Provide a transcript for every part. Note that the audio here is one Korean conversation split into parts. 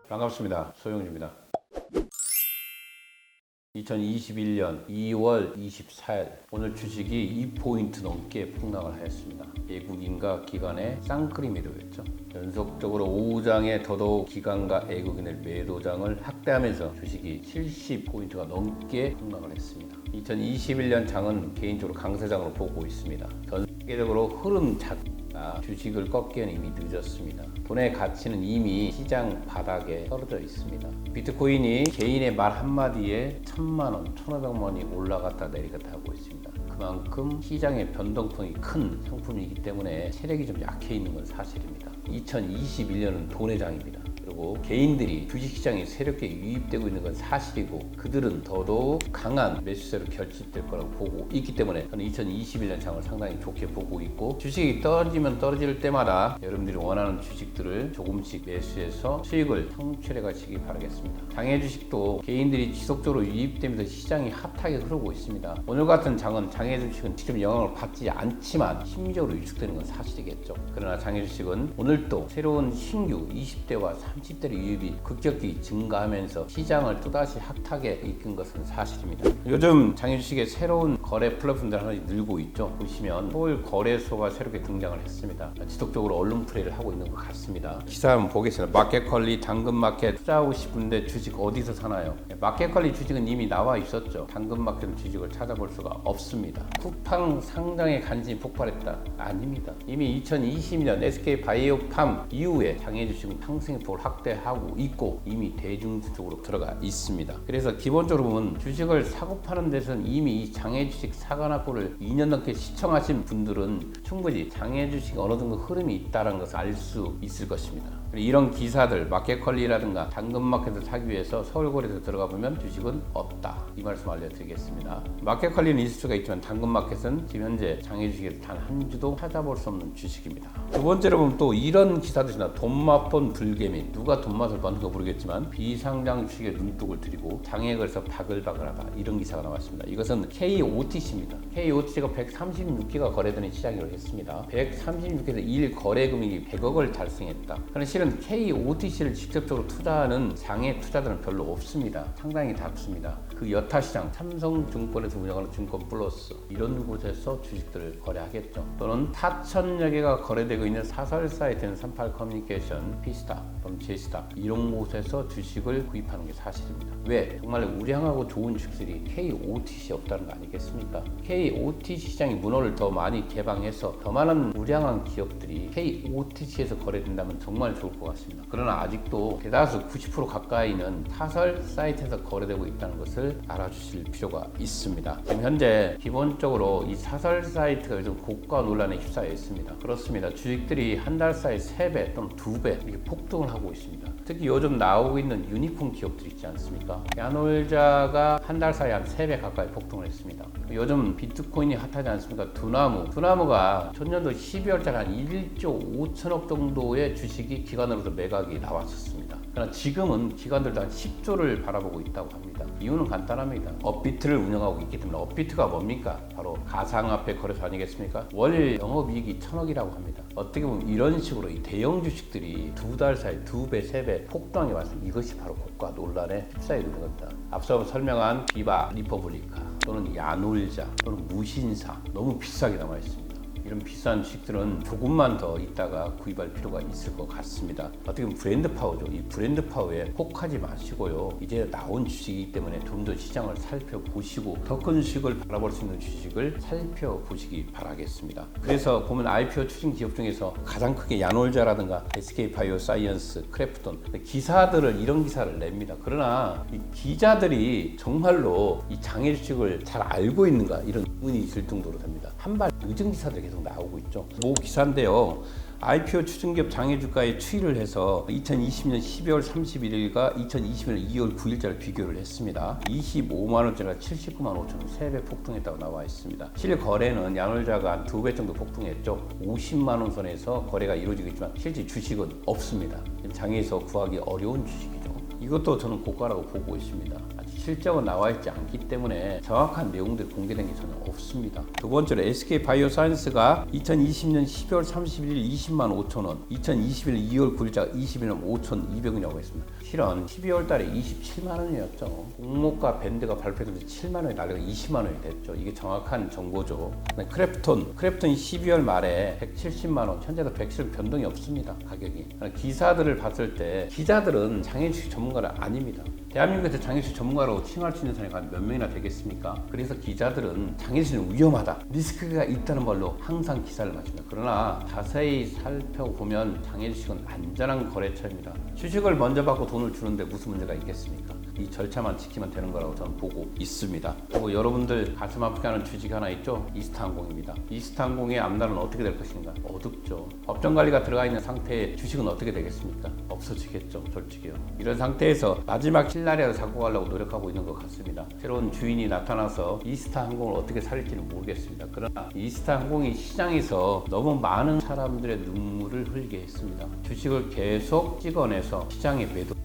반갑습니다. 소영주입니다. 2021년 2월 24일 오늘 주식이 2포인트 넘게 폭락을 하였습니다. 외국인과 기관의 쌍끌이 매도였죠. 연속적으로 5장의 더더욱 기관과 외국인의 매도장을 확대하면서 주식이 70포인트가 넘게 폭락을 했습니다. 2021년 장은 개인적으로 강세장으로 보고 있습니다. 전 세계적으로 흐름 자체가 주식을 꺾기에는 이미 늦었습니다. 돈의 가치는 이미 시장 바닥에 떨어져 있습니다. 비트코인이 개인의 말 한마디에 1000만원, 1500만원이 올라갔다 내리갔다 하고 있습니다. 그만큼 시장의 변동성이 큰 상품이기 때문에 세력이 좀 약해 있는 건 사실입니다. 2021년은 돈의 장입니다. 그리고 개인들이 주식시장에 새롭게 유입되고 있는 건 사실이고 그들은 더더욱 강한 매수세로 결집될 거라고 보고 있기 때문에 저는 2021년 장을 상당히 좋게 보고 있고 주식이 떨어지면 떨어질 때마다 여러분들이 원하는 주식들을 조금씩 매수해서 수익을 창출해 가시기 바라겠습니다. 장외 주식도 개인들이 지속적으로 유입되면서 시장이 핫하게 흐르고 있습니다. 오늘 같은 장은 장외 주식은 직접 영향을 받지 않지만 심리적으로 위축되는 건 사실이겠죠. 그러나 장외 주식은 오늘도 새로운 신규 20대와 30대의 유입이 급격히 증가하면서 시장을 또다시 핫하게 이끈 것은 사실입니다. 요즘 장외주식의 새로운 거래 플랫폼들 하나 늘고 있죠. 보시면 서울 거래소가 새롭게 등장을 했습니다. 지속적으로 언론 플레이를 하고 있는 것 같습니다. 기사 한번 보겠습니다. 마켓컬리, 당근마켓 투자하고 싶은데 주식 어디서 사나요? 마켓컬리 주식은 이미 나와 있었죠. 당근마켓 주식을 찾아볼 수가 없습니다. 쿠팡 상장에 관심이 폭발했다? 아닙니다. 이미 2020년 SK바이오팜 이후에 장외주식은 상승의 폭을 확대하고 있고 이미 대중주 쪽으로 들어가 있습니다. 그래서 기본적으로 보면 주식을 사고 파는 데서는 이미 이 장외주식 사관학고를 2년 넘게 시청하신 분들은 충분히 장외주식 어느 정도 흐름이 있다는 것을 알 수 있을 것입니다. 이런 기사들 마켓컬리라든가 당근마켓을 사기 위해서 서울거래소에 들어가 보면 주식은 없다. 이 말씀 알려드리겠습니다. 마켓컬리는 있을 수가 있지만 당근마켓은 지금 현재 장외주식에서 단 한 주도 찾아볼 수 없는 주식입니다. 두 번째로 보면 또 이런 기사들이나 돈맛본 불개미 누가 돈맛을 봤는가 모르겠지만 비상장 주식에 눈독을 들이고 장외거래소 바글바글하다 이런 기사가 나왔습니다. 이것은 KOTC입니다. KOTC가 136개가 거래되는 시장이라고 했습니다. 136개에서 1 거래 금액이 100억을 달성했다. 그런데 실은 KOTC를 직접적으로 투자하는 장외 투자들은 별로 없습니다. 상당히 작습니다. 그 여타 시장 삼성증권에서 운영하는 증권플러스 이런 곳에서 주식들을 거래하겠죠. 또는 4천여 개가 거래되고 있는 사설 사이트는 38커뮤니케이션, 피스타 또는 제스타 이런 곳에서 주식을 구입하는 게 사실입니다. 왜? 정말 우량하고 좋은 주식들이 KOTC에 없다는 거 아니겠습니까? KOTC 시장의 문호를 더 많이 개방해서 더 많은 우량한 기업들이 KOTC에서 거래된다면 정말 좋을 것 같습니다. 그러나 아직도 대다수 90% 가까이는 사설 사이트에서 거래되고 있다는 것을 알아주실 필요가 있습니다. 지금 현재 기본적으로 이 사설 사이트가 요즘 고가 논란에 휩싸여 있습니다. 그렇습니다. 주식들이 한 달 사이 3배 또는 2배 이렇게 폭등을 하고 있습니다. 특히 요즘 나오고 있는 유니콘 기업들 있지 않습니까? 야놀자가 한 달 사이 한 3배 가까이 폭등을 했습니다. 요즘 비트코인이 핫하지 않습니까? 두나무가 전년도 12월달 한 1조 5천억 정도의 주식이 기관으로부터 매각이 나왔었습니다. 그러나 지금은 기관들도 한 10조를 바라보고 있다고 합니다. 이유는 간단합니다. 업비트를 운영하고 있기 때문에 업비트가 뭡니까? 바로 가상화폐 거래소 아니겠습니까? 월 영업이익이 1000억이라고 합니다. 어떻게 보면 이런 식으로 이 대형 주식들이 2달 사이 2배, 3배 폭등이 왔습니다. 이것이 바로 고가 논란에 휩싸이게 되는 겁니다. 앞서 설명한 비바, 리퍼블리카 또는 야놀자 또는 무신사 너무 비싸게 나와 있습니다. 이런 비싼 주식들은 조금만 더 있다가 구입할 필요가 있을 것 같습니다. 어떻게 보면 브랜드 파워죠. 이 브랜드 파워에 혹하지 마시고요. 이제 나온 주식이기 때문에 좀 더 시장을 살펴보시고 더 큰 주식을 바라볼 수 있는 주식을 살펴보시기 바라겠습니다. 그래서 보면 IPO 추진 기업 중에서 가장 크게 야놀자라든가 SK바이오사이언스, 크래프톤 기사들을 이런 기사를 냅니다. 그러나 이 기자들이 정말로 이 장외 주식을 잘 알고 있는가 이런 의문이 들 정도로 됩니다. 한 발 늦은 기사들이 계속 나오고 있죠. 모 기사인데요. IPO 추진기업 장외주가에 추이를 해서 2020년 12월 31일과 2021년 2월 9일자를 비교를 했습니다. 25만원짜리가 79만 5천원 3배 폭등했다고 나와 있습니다. 실거래는 야놀자가 한 2배 정도 폭등했죠. 50만원 선에서 거래가 이루어지고 있지만 실제 주식은 없습니다. 장외에서 구하기 어려운 주식이죠. 이것도 저는 고가라고 보고 있습니다. 아주 실적은 나와 있지 않기 때문에 정확한 내용들이 공개된 게 전혀 없습니다. 두 번째로 SK 바이오사이언스가 2020년 12월 31일 20만 5천 원, 2021년 2월 9일자 21만 5,200원이라고 했습니다. 실은 12월 달에 27만 원이었죠. 공모가 밴드가 발표되면서 7만 원이 날려가 20만 원이 됐죠. 이게 정확한 정보죠. 크래프톤이 12월 말에 170만 원, 현재도 170 변동이 없습니다. 가격이. 기사들을 봤을 때 기자들은 장애주식 전문가는 아닙니다. 대한민국에서 장애주식 전문가라고 칭할 수 있는 사람이 몇 명이나 되겠습니까? 그래서 기자들은 장애주식은 위험하다, 리스크가 있다는 말로 항상 기사를 마칩니다. 그러나 자세히 살펴보면 장애주식은 안전한 거래처입니다. 주식을 먼저 받고 돈을 주는데 무슨 문제가 있겠습니까? 이 절차만 지키면 되는 거라고 저는 보고 있습니다. 그리고 여러분들 가슴 아프게 하는 주식 하나 있죠? 이스타항공입니다. 이스타항공의 앞날은 어떻게 될 것인가? 어둡죠. 법정관리가 들어가 있는 상태에 주식은 어떻게 되겠습니까? 없어지겠죠. 솔직히요. 이런 상태에서 마지막 킬날이라도 잡고 가려고 노력하고 있는 것 같습니다. 새로운 주인이 나타나서 이스타항공을 어떻게 살릴지는 모르겠습니다. 그러나 이스타항공이 시장에서 너무 많은 사람들의 눈물을 흘리게 했습니다. 주식을 계속 찍어내서 시장에 매도.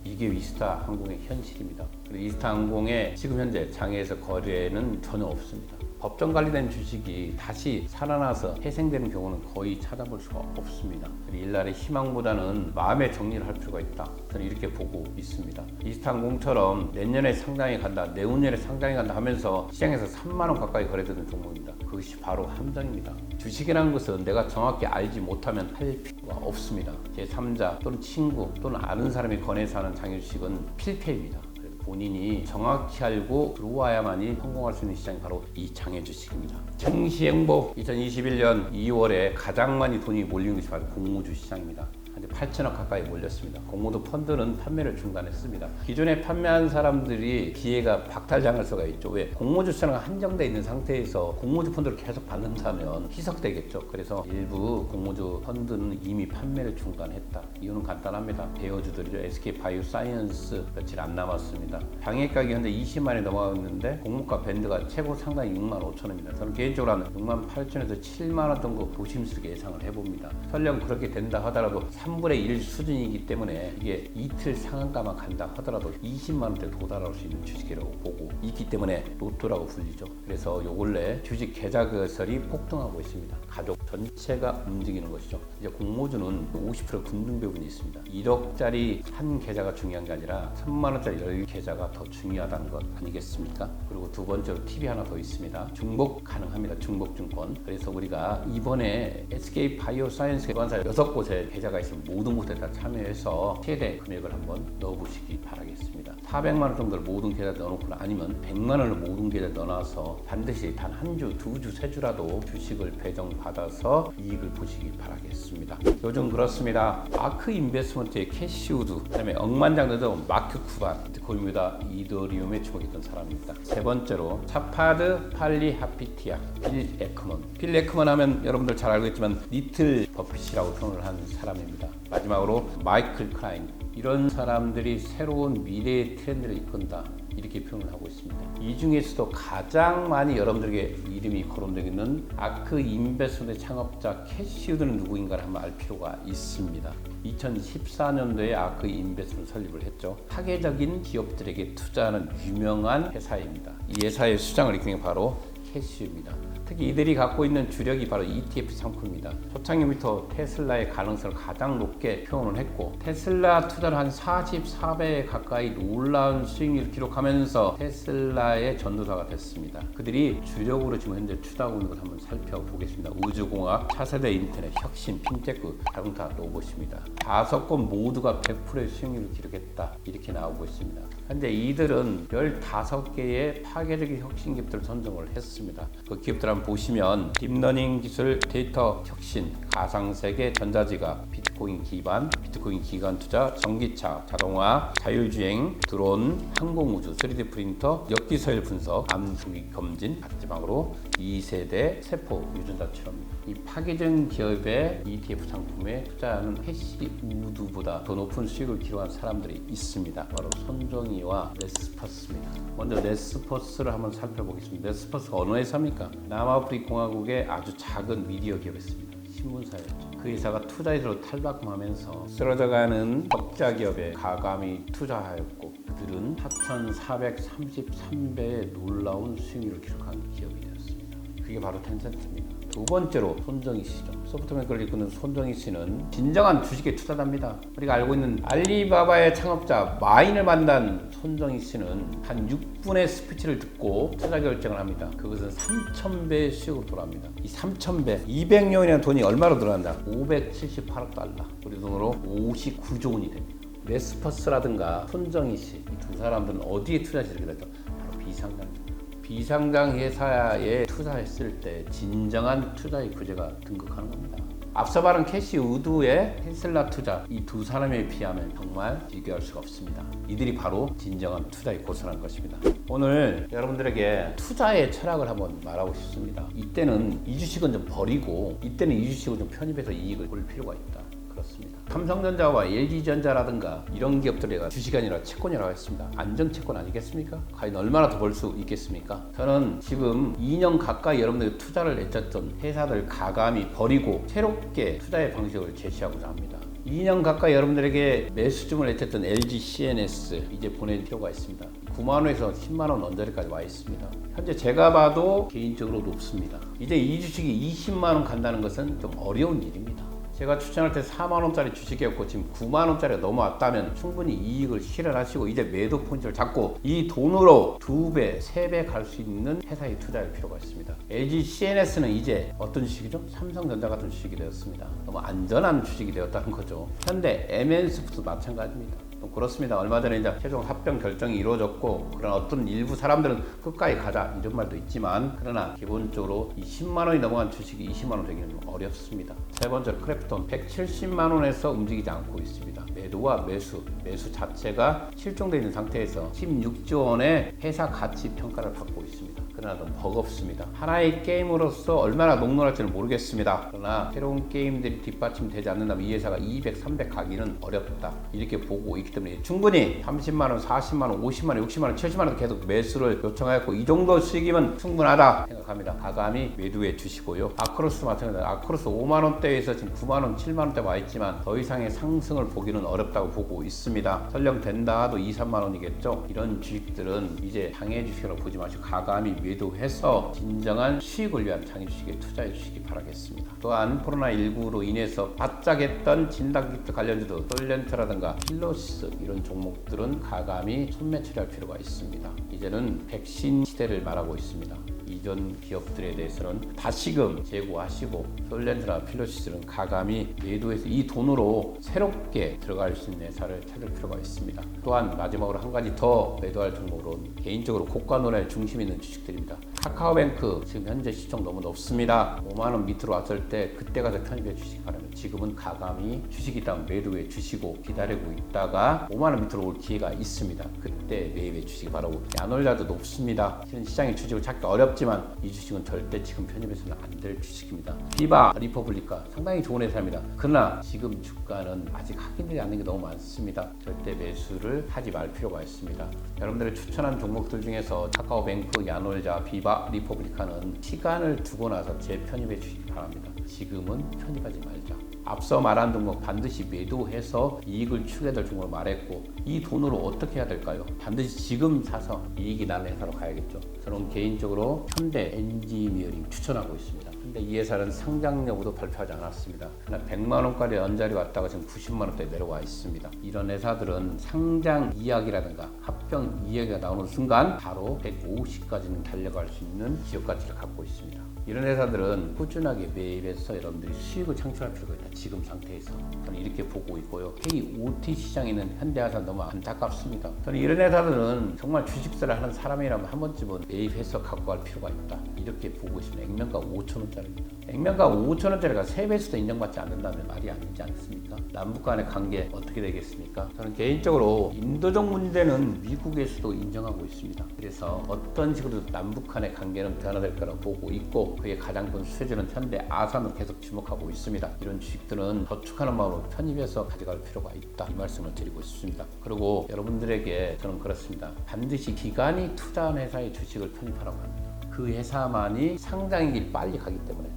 이게 이스타항공의 현실입니다. 그리고 이스타항공의 지금 현재 장에서 거래는 전혀 없습니다. 법정 관리된 주식이 다시 살아나서 회생되는 경우는 거의 찾아볼 수가 없습니다. 일날의 희망보다는 마음의 정리를 할 필요가 있다. 저는 이렇게 보고 있습니다. 이스타항공처럼 내년에 상장에 간다, 내후년에 상장에 간다 하면서 시장에서 3만 원 가까이 거래되는 종목입니다. 그것이 바로 함정입니다. 주식이라는 것은 내가 정확히 알지 못하면 할 필요가 없습니다. 제3자 또는 친구 또는 아는 사람이 권해서 하는 장외주식은 필패입니다. 본인이 정확히 알고 들어와야만이 성공할 수 있는 시장이 바로 이 장외주식입니다. 증시행보 2021년 2월에 가장 많이 돈이 몰린 것이 바로 공모주 시장입니다. 한 8천억 가까이 몰렸습니다. 공모주 펀드는 판매를 중단했습니다. 기존에 판매한 사람들이 기회가 박탈당할 수가 있죠. 왜? 공모주 시장은 한정되어 있는 상태에서 공모주 펀드를 계속 받는다면 희석되겠죠. 그래서 일부 공모주 펀드는 이미 판매를 중단했다. 이유는 간단합니다. 대여주들이죠. SK 바이오사이언스 며칠 안 남았습니다. 장외가격이 현재 20만 원이 넘어갔는데 공모가 밴드가 최고 상당히 6만 5천 원입니다. 저는 개인적으로 한 6만 8천에서 7만 원 정도 조심스럽게 예상을 해봅니다. 설령 그렇게 된다 하더라도 3분의 1 수준이기 때문에 이게 이틀 상한가만 간다 하더라도 20만 원대 도달할 수 있는 주식이라고 보고 있기 때문에 로또라고 불리죠. 그래서 요 근래 주식 계좌 거설이 폭등하고 있습니다. 가족 전체가 움직이는 것이죠. 이제 공모주는 50% 급등 부분이 있습니다. 1억짜리 한 계좌가 중요한 게 아니라 3만 원짜리 10계좌가 더 중요하다는 것 아니겠습니까? 그리고 두 번째로 팁이 하나 더 있습니다. 중복 가능합니다. 중복증권. 그래서 우리가 이번에 SK 바이오사이언스 기관사 6곳에 계좌가 있습니다. 모든 곳에 다 참여해서 최대 금액을 한번 넣어보시기 바라겠습니다. 400만 원 정도를 모든 계좌에 넣어놓거나 아니면 100만 원을 모든 계좌에 넣어놔서 반드시 단 한 주, 두 주, 세 주라도 주식을 배정받아서 이익을 보시기 바라겠습니다. 요즘 그렇습니다. 마크 인베스먼트의 캐시우드, 그다음에 억만장 넣어도 마크 쿠반, 비트코인보다 이더리움에 주목했던 사람입니다. 세 번째로 차파드 팔리하피티아, 빌 에크먼. 빌 에크먼 하면 여러분들 잘 알겠지만 리틀 버핏이라고 표현을 한 사람입니다. 마지막으로 마이클 클라인. 이런 사람들이 새로운 미래의 트렌드를 이끈다. 이렇게 표현을 하고 있습니다. 이 중에서도 가장 많이 여러분들에게 이름이 거론되고 있는 아크 인베스먼트 창업자 캐시우드는 누구인가를 한번 알 필요가 있습니다. 2014년도에 아크 인베스먼트 설립을 했죠. 파괴적인 기업들에게 투자하는 유명한 회사입니다. 이 회사의 수장을 이끄는 게 바로 캐시우입니다. 특히 이들이 갖고 있는 주력이 바로 ETF 상품입니다. 초창기부터 테슬라의 가능성을 가장 높게 표현을 했고 테슬라 투자를 한 44배 가까이 놀라운 수익률을 기록하면서 테슬라의 전도사가 됐습니다. 그들이 주력으로 지금 현재 투자하고 있는 것을 한번 살펴보겠습니다. 우주공학, 차세대 인터넷, 혁신, 핀테크, 자동차, 로봇입니다. 5건 모두가 100%의 수익률을 기록했다. 이렇게 나오고 있습니다. 현재 이들은 15개의 파괴적인 혁신 기업들을 선정을 했습니다. 그 기업들 한번 보시면 딥러닝 기술, 데이터 혁신, 가상세계, 전자지갑, 비트코인 기반, 비트코인 기관 투자, 전기차, 자동화, 자율주행, 드론, 항공우주, 3D 프린터, 역기서열 분석, 암주기 검진, 마지막으로 2세대 세포 유전자 실험. 이 파괴적인 기업의 ETF 상품에 투자하는 캐시우드보다 더 높은 수익을 기록한 사람들이 있습니다. 바로 손정희와 네스퍼스입니다. 먼저 네스퍼스를 한번 살펴보겠습니다. 네스퍼스가 어느 회사입니까? 남아프리카 공화국의 아주 작은 미디어 기업이었습니다. 신문사였죠. 그 회사가 투자에서 탈바꿈하면서 쓰러져가는 적자 기업에 과감히 투자하였고 그들은 이른 4,433배의 놀라운 수익률을 기록한 기업이 되었습니다. 그게 바로 텐센트입니다. 두 번째로 손정희 씨죠. 소프트뱅크를 이끄는 손정희 씨는 진정한 주식에 투자자입니다. 우리가 알고 있는 알리바바의 창업자 마인을 만난 손정희 씨는 한 6분의 스피치를 듣고 투자 결정을 합니다. 그것은 3,000배의 수익으로 돌아옵니다. 이 3,000배, 200년이라는 돈이 얼마로 들어간다? 578억 달러. 우리 돈으로 59조 원이 됩니다. 레스퍼스라든가 손정희 씨, 이 두 사람들은 어디에 투자했을까 됐죠? 바로 비상장입니다. 비상장 회사에 투자했을 때 진정한 투자의 규제가 등극하는 겁니다. 앞서 말한 캐시 우드의 테슬라 투자, 이 두 사람에 비하면 정말 비교할 수가 없습니다. 이들이 바로 진정한 투자의 고수라는 것입니다. 오늘 여러분들에게 투자의 철학을 한번 말하고 싶습니다. 이때는 이 주식은 좀 버리고 이때는 이 주식을 좀 편입해서 이익을 볼 필요가 있다. 그렇습니다. 삼성전자와 LG전자라든가 이런 기업들이 주식이 아니라 채권이라고 했습니다. 안정채권 아니겠습니까? 과연 얼마나 더 벌 수 있겠습니까? 저는 지금 2년 가까이 여러분들이 투자를 내쳤던 회사들 가감히 버리고 새롭게 투자의 방식을 제시하고자 합니다. 2년 가까이 여러분들에게 매수중을 내쳤던 LG CNS 이제 보낼 필요가 있습니다. 9만원에서 10만원 언저리까지 와 있습니다. 현재 제가 봐도 개인적으로 높습니다. 이제 이 주식이 20만원 간다는 것은 좀 어려운 일입니다. 제가 추천할 때 4만원짜리 주식이었고 지금 9만원짜리가 넘어왔다면 충분히 이익을 실현하시고 이제 매도 포인트를 잡고 이 돈으로 2배, 3배 갈 수 있는 회사에 투자할 필요가 있습니다. LG CNS는 이제 어떤 주식이죠? 삼성전자 같은 주식이 되었습니다. 너무 안전한 주식이 되었다는 거죠. 현대 MN스도 마찬가지입니다. 그렇습니다. 얼마 전에 이제 최종 합병 결정이 이루어졌고 그런 어떤 일부 사람들은 끝까지 가자 이런 말도 있지만 그러나 기본적으로 이 10만 원이 넘어간 주식이 20만 원 되기는 어렵습니다. 세 번째로 크래프톤 170만 원에서 움직이지 않고 있습니다. 매도와 매수 자체가 실종되어 있는 상태에서 16조 원의 회사 가치 평가를 받고 있습니다. 그러나 너무 버겁습니다. 하나의 게임으로서 얼마나 녹록할지는 모르겠습니다. 그러나 새로운 게임들이 뒷받침되지 않는다면 이 회사가 200, 300 가기는 어렵다. 이렇게 보고 있기 때문에 충분히 30만 원, 40만 원, 50만 원, 60만 원, 70만 원 계속 매수를 요청하였고 이 정도 수익이면 충분하다 생각합니다. 가감히 매도해 주시고요. 아크로스 마찬가지입니다. 아크로스 5만 원대에서 지금 9만 원, 7만 원대 와 있지만 더 이상의 상승을 보기는 어렵다고 보고 있습니다. 설령 된다 하도 2, 3만 원이겠죠. 이런 주식들은 이제 장애 주식으로 보지 마시고 가감히 매도해서 진정한 수익을 위한 장애 주식에 투자해 주시기 바라겠습니다. 또한 코로나19로 인해서 바짝했던 진단키트 관련주도 솔렌트라든가 필로시스 이런 종목들은 가감히 손매 처리할 필요가 있습니다. 이제는 백신 시대를 말하고 있습니다. 이전 기업들에 대해서는 다시금 재고하시고 솔렌트나 필로시스는 가감히 매도해서 이 돈으로 새롭게 들어갈 수 있는 회사를 찾을 필요가 있습니다. 또한 마지막으로 한 가지 더 매도할 종목으로는 개인적으로 고가노래 중심 있는 주식들입니다. 카카오뱅크 지금 현재 시총 너무 높습니다. 5만 원 밑으로 왔을 때 그때 가서 편입해 주시기 바랍니다. 지금은 가감히 주식이당 매도해 주시고 기다리고 있다가 5만 원 밑으로 올 기회가 있습니다. 그때 매입해 주시기 바라고. 야놀자도 높습니다. 실은 시장의 주식을 찾기 어렵지만 이 주식은 절대 지금 편입해서는 안 될 주식입니다. 비바 리퍼블리카 상당히 좋은 회사입니다. 그러나 지금 주가는 아직 확인되지 않는 게 너무 많습니다. 절대 매수를 하지 말 필요가 있습니다. 여러분들의 추천한 종목들 중에서 카카오뱅크, 야놀자, 비바 리퍼블리카는 시간을 두고 나서 재편입해 주시기 바랍니다. 지금은 편입하지 말자. 앞서 말한 종목 반드시 매도해서 이익을 추구해야 될 종목을 말했고 이 돈으로 어떻게 해야 될까요? 반드시 지금 사서 이익이 나는 회사로 가야겠죠. 저는 개인적으로 현대 엔지니어링 추천하고 있습니다. 근데 이 회사는 상장 여부도 발표하지 않았습니다. 그러나 100만 원까지 언저리 왔다가 지금 90만 원대 내려와 있습니다. 이런 회사들은 상장 이야기라든가 합병 이야기가 나오는 순간 바로 150까지는 달려갈 수 있는 지역 가치를 갖고 있습니다. 이런 회사들은 꾸준하게 매입해서 여러분들이 수익을 창출할 필요가 있다. 지금 상태에서 저는 이렇게 보고 있고요. KOT 시장에 있는 현대화사 너무 안타깝습니다. 저는 이런 회사들은 정말 주식사를 하는 사람이라면 한 번쯤은 매입해서 갖고 갈 필요가 있다. 이렇게 보고 있습니다. 액면가 5천원짜리입니다. 액면가 5천원짜리가 3배수도 인정받지 않는다면 말이 아니지 않습니까? 남북 간의 관계 어떻게 되겠습니까? 저는 개인적으로 인도적 문제는 미국에서도 인정하고 있습니다. 그래서 어떤 식으로 남북 간의 관계는 변화될 거라고 보고 있고 그게 가장 큰 수혜주는 현대 아산을 계속 주목하고 있습니다. 이런 주식들은 저축하는 마음으로 편입해서 가져갈 필요가 있다. 이 말씀을 드리고 싶습니다. 그리고 여러분들에게 저는 그렇습니다. 반드시 기관이 투자한 회사의 주식을 편입하라고 합니다. 그 그 회사만이 상장이길 빨리 가기 때문에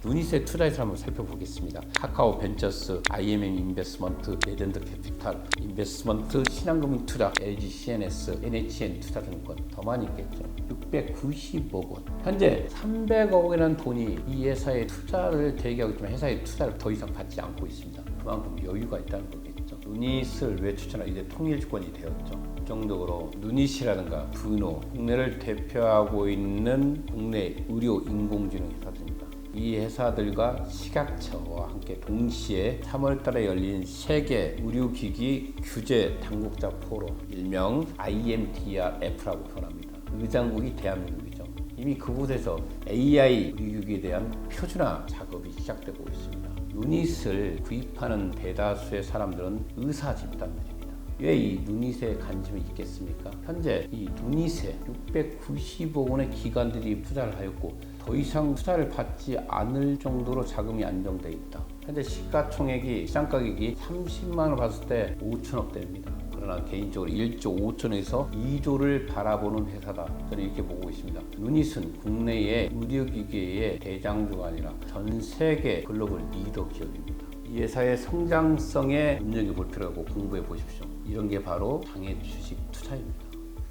누닛에 투자해서 한번 살펴보겠습니다. 카카오 벤처스, IMM 인베스먼트, 레전드 캐피탈 인베스먼트, 신한금융 투자, LG CNS, NHN 투자증권 더 많이 있겠죠. 690억 원. 현재 300억 원이라는 돈이 이 회사에 투자를 대기하고 있지만 회사에 투자를 더 이상 받지 않고 있습니다. 그만큼 여유가 있다는 거겠죠. 누닛을 왜 추천하고 이제 통일주권이 되었죠. 정적으로 누닛이라든가 브노, 국내를 대표하고 있는 국내 의료 인공지능 회사들입니다. 이 회사들과 식약처와 함께 동시에 3월달에 열린 세계 의료기기 규제 당국자 포럼, 일명 IMDRF라고 표현합니다. 의장국이 대한민국이죠. 이미 그곳에서 AI 의료기기에 대한 표준화 작업이 시작되고 있습니다. 누닛을 구입하는 대다수의 사람들은 의사 집단들입니다. 왜 이 누닛에 관심이 있겠습니까? 현재 이 누닛에 690억 원의 기관들이 투자를 하였고 더 이상 투자를 받지 않을 정도로 자금이 안정돼 있다. 현재 시가총액이 시장가격이 30만 원 봤을 때 5천억대입니다. 그러나 개인적으로 1조 5천에서 2조를 바라보는 회사다. 저는 이렇게 보고 있습니다. 누닛은 국내의 의료기계의 대장주가 아니라 전 세계 글로벌 리더 기업입니다. 이 회사의 성장성에 눈여겨볼 필요가 있고 공부해 보십시오. 이런 게 바로 장애 주식 투자입니다.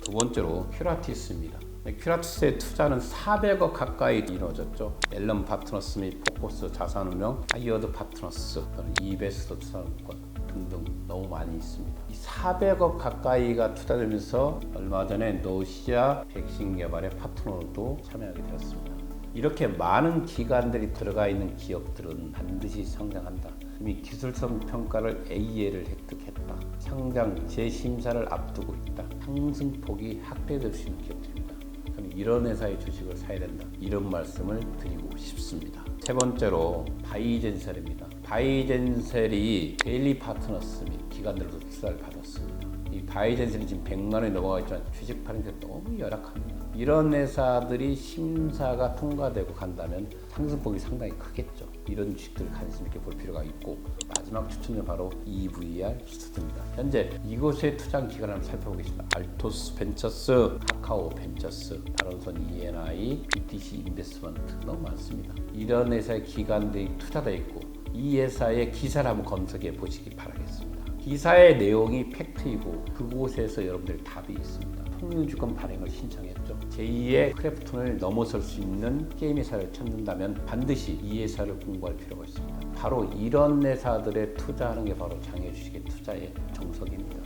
두 번째로 큐라티스입니다. 큐라티스의 투자는 400억 가까이 이루어졌죠. 앨런 파트너스 및 포커스 자산운용, 하이어드 파트너스, 이베스터 투자증권 등등 너무 많이 있습니다. 이 400억 가까이가 투자되면서 얼마 전에 러시아 백신 개발의 파트너로도 참여하게 되었습니다. 이렇게 많은 기관들이 들어가 있는 기업들은 반드시 성장한다. 이미 기술성 평가를 A를 획득했다. 상장 재심사를 앞두고 있다. 상승폭이 확대될 수 있는 기업들입니다. 저는 이런 회사의 주식을 사야 된다. 이런 말씀을 드리고 싶습니다. 세 번째로 바이젠셀입니다. 바이젠셀이 데일리 파트너스 및 기관들로도 투자를 받았습니다. 이 바이젠셀이 지금 100만 원이 넘어가 있지만 주식 파는 게 너무 열악합니다. 이런 회사들이 심사가 통과되고 간다면 상승폭이 상당히 크겠죠. 이런 주식들을 관심 있게 볼 필요가 있고 마지막 추천은 바로 EVR 스튜디오입니다. 현재 이곳에 투자 기관을 한번 살펴보겠습니다. 알토스 벤처스, 카카오 벤처스, 다른손 ENI, BTC 인베스먼트 너무 많습니다. 이런 회사의 기관들이 투자되어 있고 이 회사의 기사를 한번 검색해 보시기 바라겠습니다. 기사의 내용이 팩트이고 그곳에서 여러분들 답이 있습니다. 통일주권 발행을 신청했죠. 제2의 크래프톤을 넘어설 수 있는 게임 회사를 찾는다면 반드시 이 회사를 공부할 필요가 있습니다. 바로 이런 회사들에 투자하는 게 바로 장애주식의 투자의 정석입니다.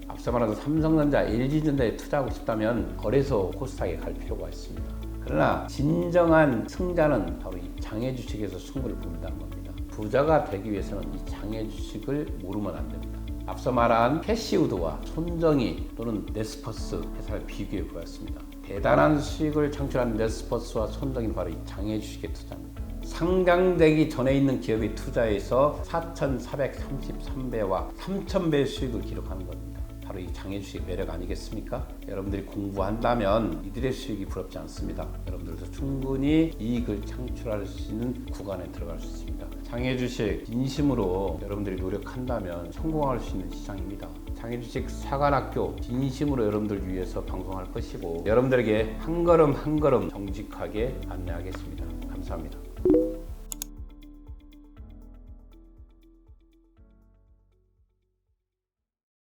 앞서 말한 삼성전자, LG전자에 투자하고 싶다면 거래소 코스닥에 갈 필요가 있습니다. 그러나 진정한 승자는 바로 이 장애주식에서 승부를 본다는 겁니다. 부자가 되기 위해서는 이 장애주식을 모르면 안 됩니다. 앞서 말한 캐시우드와 손정희 또는 네스퍼스 회사를 비교해 보았습니다. 대단한 수익을 창출한 네스퍼스와 손정희는 바로 이 장애 주식에 투자합니다. 상장되기 전에 있는 기업이 투자해서 4,433배와 3,000배의 수익을 기록하는 겁니다. 바로 이 장애 주식의 매력 아니겠습니까? 여러분들이 공부한다면 이들의 수익이 부럽지 않습니다. 여러분들도 충분히 이익을 창출할 수 있는 구간에 들어갈 수 있습니다. 장애주식 진심으로 여러분들이 노력한다면 성공할 수 있는 시장입니다. 장애주식 사관학교 진심으로 여러분들 위해서 방송할 것이고 여러분들에게 한 걸음 한 걸음 정직하게 안내하겠습니다. 감사합니다.